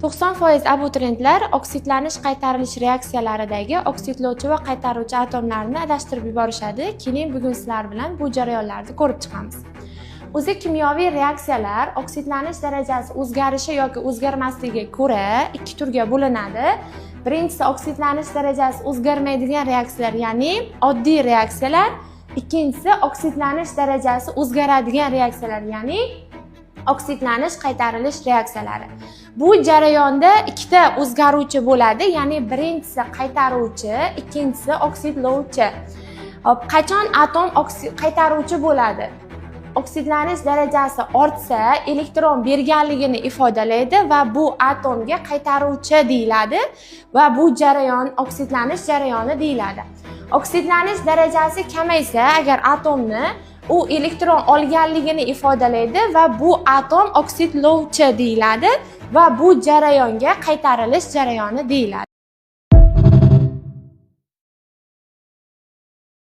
90% abituriyentlar oksidlanish qaytarilish reaksiyalaridagi oksidlovchi va qaytaruvchi atomlarni adashtirib yuborishadi. Keling, bugun sizlar bilan bu jarayonlarni ko'rib chiqamiz. O'zi kimyoviy reaksiyalar oksidlanish darajasi o'zgarishi yoki o'zgarmasligiga ko'ra ikki turga bo'linadi. Birinchisi oksidlanish darajasi o'zgarmaydigan reaksiyalar, ya'ni oddiy reaksiyalar. Ikkinchisi oksidlanish darajasi o'zgaradigan reaksiyalar, ya'ni oksidlanish qaytarilish reaksiyalari. Bu jarayonda ikkita o'zgaruvchi bo'ladi, ya'ni birinchisi qaytaruvchi, ikkinchisi oksidlovchi. Hop, qachon atom qaytaruvchi bo'ladi? Oksidlanish darajasi ortsa, elektron berganligini ifodalaydi va bu atomga qaytaruvchi deyiladi va bu jarayon oksidlanish jarayoni deyiladi. Oksidlanish darajasi kamaysa, agar atomni u elektron olganligini ifodalaydi va bu atom oksidlovchi deyiladi va bu jarayonga qaytarilish jarayoni deyiladi.